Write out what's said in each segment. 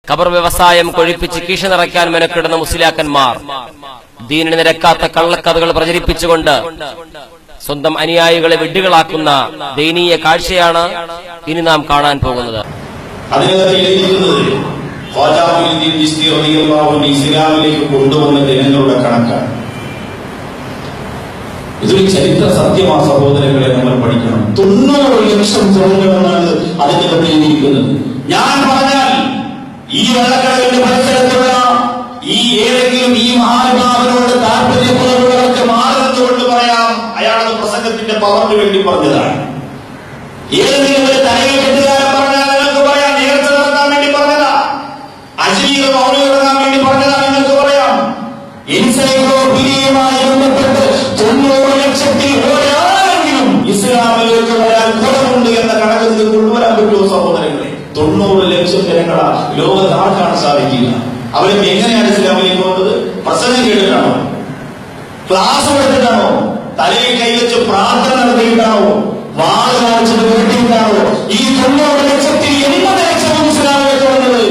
ഖബർ വ്യവസായം കൊഴിപ്പിച്ച് കീശ നിറയ്ക്കാൻ മെനക്കിടുന്ന മുസ്ലിയാക്കന്മാർ ദീനിന് നിരക്കാത്ത കള്ളക്കഥകൾ പ്രചരിപ്പിച്ചുകൊണ്ട് സ്വന്തം അനുയായികളെ വിഡ്ഢികളാക്കുന്ന ദയനീയ കാഴ്ചയാണ് ഇനി നാം കാണാൻ പോകുന്നത്. ഇസ്ലാമിലേക്ക് കൊണ്ടുവന്ന ജനങ്ങളുടെ കണക്കാണ്. ഇതൊരു ചരിത്ര സത്യമാണ് സഹോദരങ്ങളെ, നമ്മൾ പഠിക്കണം. 90 ലക്ഷം ജനങ്ങളാണ് അതിന്റെ പറ്റിയിരിക്കുന്നത്. ഞാൻ പറഞ്ഞാൽ ഈ വെള്ളക്കടലിന്റെ പരിസരത്തുള്ള ഈ ഏതെങ്കിലും ഈ മഹാനുഭാവനോട് താല്പര്യമുള്ളവർക്ക് മാറുന്നതുകൊണ്ട് പറയാം, അയാളത് പ്രസംഗത്തിന്റെ പവറിന് വേണ്ടി പറഞ്ഞതാണ്. ഏതെങ്കിലും ഒരു തലയിൽ കെട്ടുകാരൻ പറഞ്ഞാൽ നിങ്ങൾക്ക് പറയാം നേർച്ച നടത്താൻ വേണ്ടി പറഞ്ഞതാ, അശ്ലീല മൗനം ഇറങ്ങാൻ വേണ്ടി പറഞ്ഞതാ നിങ്ങൾക്ക് പറയാം. എൻസൈക്ലോപീഡിയയുമായി ബന്ധപ്പെട്ട് 90 ലക്ഷത്തിൽ ഒരാളെങ്കിലും ഇസ്ലാമിലേക്ക് വരാൻ കുറവുണ്ട് എന്ന കണക്ക് കൊണ്ടുവരാൻ പറ്റുമോ സഹോദരങ്ങളെ? 90 ലക്ഷം ജനങ്ങളാ ലോകത്ത് ആർക്കാണ് സാധിക്കുക? അവർക്ക് എങ്ങനെയാണ് ഇസ്ലാമിലേക്ക് വന്നത്? പ്രസംഗം കേട്ടിട്ടാണോ? ക്ലാസ് എടുത്തിട്ടാണോ? തലയിൽ കൈവച്ച് പ്രാർത്ഥന നടത്തിയിട്ടാണോ? വാള് കാണിച്ചത് കേട്ടിട്ടാണോ? ഈ 90 ലക്ഷത്തിൽ 80 ലക്ഷവും ഇസ്ലാമിലേക്ക് വന്നത്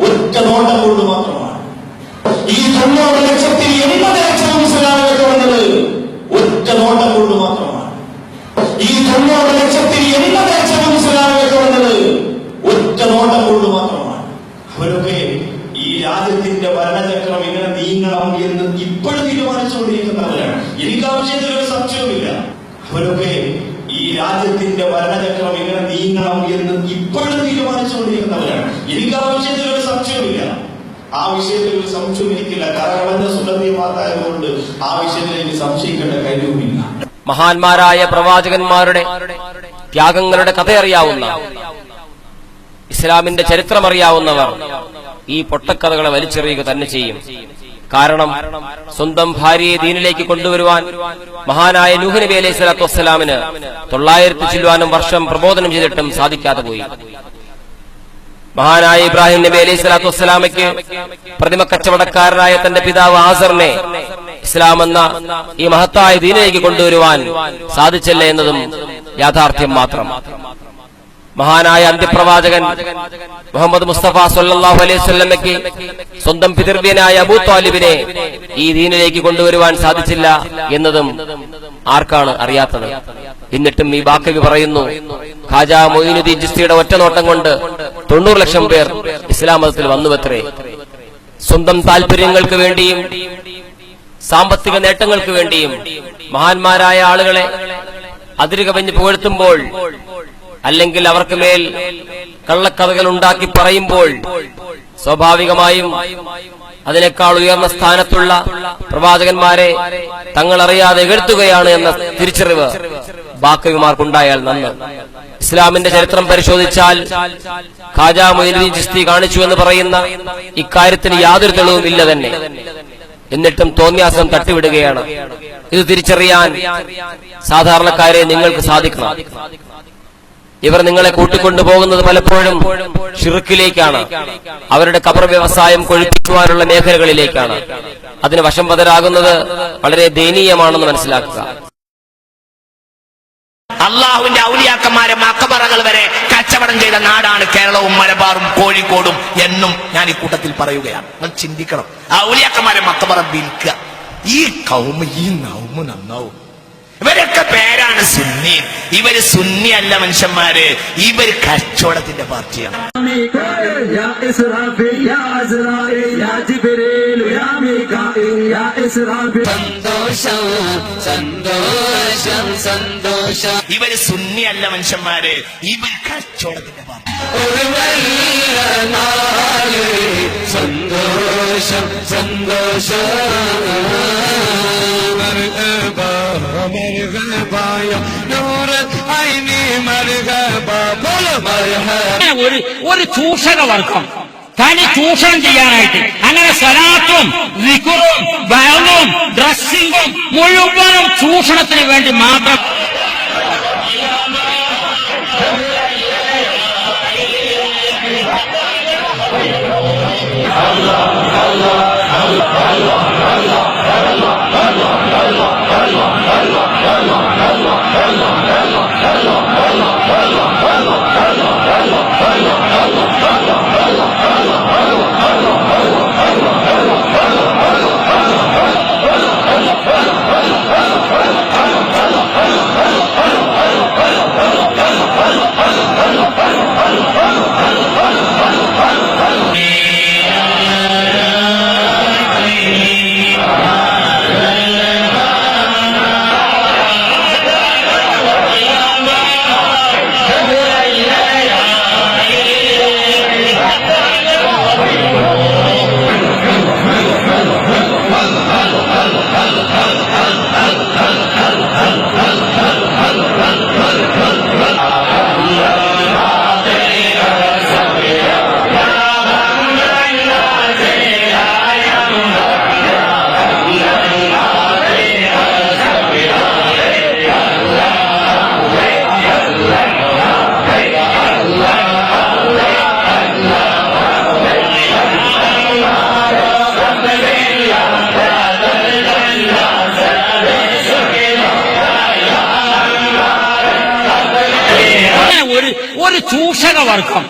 ഒറ്റ നോട്ടം കൊണ്ട് മാത്രമാണ്. ഈ 90 ലക്ഷത്തിൽ 80 ലക്ഷവും ഇസ്ലാമിലേക്ക് വന്നത് ഒറ്റ നോട്ടം കൊണ്ട് മാത്രമാണ്. ഈ 90 ലക്ഷത്തിൽ 80 ലക്ഷവും ഇസ്ലാമിലേക്ക് വന്നത് ഒറ്റ നോട്ടം കൊണ്ട് മാത്രമാണ്. അവരൊക്കെ ഈ രാജ്യത്തിന്റെ ഭരണചക്രം എങ്ങനെ നീങ്ങണം എന്ന് ഇപ്പോഴും തീരുമാനിച്ചുകൊണ്ടിരിക്കുന്നവരാണ്. എനിക്ക് ആവശ്യത്തിൽ ഒരു സംശയവുമില്ല. അവരൊക്കെ ഈ രാജ്യത്തിന്റെ ഭരണചക്രം എങ്ങനെ നീങ്ങണം എന്ന് ഇപ്പോഴും തീരുമാനിച്ചുകൊണ്ടിരിക്കുന്നവരാണ്. എനിക്ക് ആവശ്യത്തിൽ ഒരു സംശയവുമില്ല. ആ വിഷയത്തിൽ ഒരു സംശയം എനിക്കില്ല. കാരണം എന്റെ സുലഭ്യമാതായതുകൊണ്ട് ആ വിഷയത്തിൽ എനിക്ക് സംശയിക്കേണ്ട കാര്യവുമില്ല. മഹാന്മാരായ പ്രവാചകന്മാരുടെ ത്യാഗങ്ങളുടെ കഥയറിയാവുന്ന, ഇസ്ലാമിന്റെ ചരിത്രമറിയാവുന്നവർ ഈ പൊട്ടക്കഥകളെ വലിച്ചെറിയുക തന്നെ ചെയ്യും. കാരണം സ്വന്തം ഭാര്യയെ ദീനിലേക്ക് കൊണ്ടുവരുവാൻ മഹാനായ നൂഹ് നബി അലൈഹി സ്വലാത്തു വസ്സലാമിന് 900 ചില്ലുവാനും വർഷം പ്രബോധനം ചെയ്തിട്ടും സാധിക്കാതെ പോയി. മഹാനായ ഇബ്രാഹിം നബി അലൈഹി സ്വലാത്തു വസ്സലാമയ്ക്ക് പ്രതിമ കച്ചവടക്കാരനായ തന്റെ പിതാവ് ആസറിനെ ഇസ്ലാം എന്ന ഈ മഹത്തായ ദീനിലേക്ക് കൊണ്ടുവരുവാൻ സാധിച്ചില്ല എന്നതും യാഥാർത്ഥ്യം മാത്രം. മഹാനായ അന്ത്യപ്രവാചകൻ മുഹമ്മദ് മുസ്തഫ സല്ലല്ലാഹു അലൈഹി വസല്ലമയ്ക്ക് സ്വന്തം പിതൃവ്യനായ അബൂ ത്വാലിബിനെ ഈ ദീനിലേക്ക് കൊണ്ടുവരുവാൻ സാധിച്ചില്ല എന്നതും ആർക്കാണ് അറിയാത്തത്? എന്നിട്ടും ഈ ബാക്കവി പറയുന്നു, ഖാജാ മൊയ്നുദ്ദീൻ ചിസ്തിയുടെ ഒറ്റനോട്ടം കൊണ്ട് 90 ലക്ഷം പേർ ഇസ്ലാം മതത്തിൽ വന്നുവത്രേ. സ്വന്തം താല്പര്യങ്ങൾക്ക് വേണ്ടിയും സാമ്പത്തിക നേട്ടങ്ങൾക്ക് വേണ്ടിയും മഹാന്മാരായ ആളുകളെ അതിരുകവിഞ്ഞ് പുകഴ്ത്തുമ്പോൾ, അല്ലെങ്കിൽ അവർക്ക് മേൽ കള്ളക്കഥകൾ ഉണ്ടാക്കി പറയുമ്പോൾ, സ്വാഭാവികമായും അതിനേക്കാൾ ഉയർന്ന സ്ഥാനത്തുള്ള പ്രവാചകന്മാരെ തങ്ങൾ അറിയാതെ എഴുത്തുകയാണ് എന്ന തിരിച്ചറിവ് ബാക്കവിമാർക്കുണ്ടായാൽ നന്ന്. ഇസ്ലാമിന്റെ ചരിത്രം പരിശോധിച്ചാൽ ഖാജാ മൊയ്നുദ്ദീൻ ചിസ്തി കാണിച്ചു എന്ന് പറയുന്ന ഇക്കാര്യത്തിന് യാതൊരു തെളിവും ഇല്ല തന്നെ. എന്നിട്ടും തോന്നിയാസം തട്ടിവിടുകയാണ്. ഇത് തിരിച്ചറിയാൻ സാധാരണക്കാരെ നിങ്ങൾക്ക് സാധിക്കണം. ഇവർ നിങ്ങളെ കൂട്ടിക്കൊണ്ടുപോകുന്നത് പലപ്പോഴും ഷിർക്കിലേക്കാണ്, അവരുടെ ഖബർ വ്യവസായം കൊഴിപ്പിക്കുവാനുള്ള മേഖലകളിലേക്കാണ്. അതിന് വശംവദരാകുന്നത് വളരെ ദയനീയമാണെന്ന് മനസ്സിലാക്കുക. അള്ളാഹുവിന്റെ ഔലിയാക്കന്മാരെ മഖബറകൾ വരെ കച്ചവടം ചെയ്ത നാടാണ് കേരളവും മലബാറും കോഴിക്കോടും എന്നും ഞാൻ ഈ കൂട്ടത്തിൽ പറയുകയാണ്. നിങ്ങൾ ചിന്തിക്കണം. ആ ഔലിയാക്കന്മാരെ മഖബറ വിൽക്കുക. ഈ കൗമ ഈ നൗമ നന്നാവും. ഇവരൊക്കെ പേരാണ് സുന്നി. ഇവര് സുന്നി അല്ല മനുഷ്യന്മാര്, ഇവര് കച്ചവടത്തിന്റെ പാർട്ടിയാണ്. ഇവര് സുന്നി അല്ല മനുഷ്യന്മാര്, ഇവര് കച്ചവടത്തിന്റെ പാർട്ടി. സന്തോഷം സന്തോഷം ഒരു ചൂഷകവർഗം തനി ചൂഷണം ചെയ്യാനായിട്ട് അങ്ങനെ സ്വലാത്തും ദിക്റും വഅളും ഡ്രസ്സിംഗും മുഴുവനും ചൂഷണത്തിന് വേണ്ടി മാത്രം. ചൂഷകവർഗം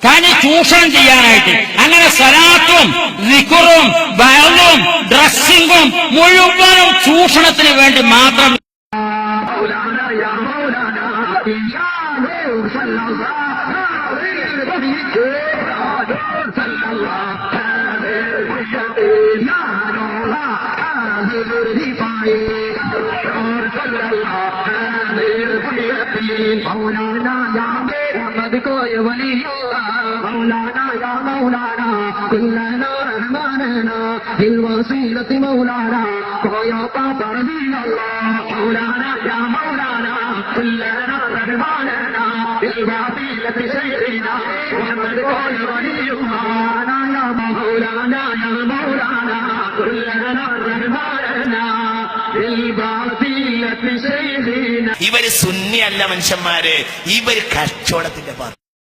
തനി ചൂഷണം ചെയ്യാനായിട്ട് അങ്ങനെ സലാത്തും ദിക്റും ബയലും ഡ്രസ്സിങ്ങും മുഴുവനും ചൂഷണത്തിന് വേണ്ടി മാത്രം. कोई वली मौलाना या मौलाना कुल्लना रहमानना दिल वसीलत मौलाना कोया पापा रज़ी अल्लाह मौलाना या मौलाना कुल्लना रहमानना दिल वसीलत शैखना मोहम्मद कोई वली मौलाना या मौलाना कुल्लना रहमानना दिल वसीलत शैखना. ഇവര് സുന്നി അല്ല മനുഷ്യന്മാര്, ഇവര് കച്ചവടത്തിന്റെ പാർട്ടി.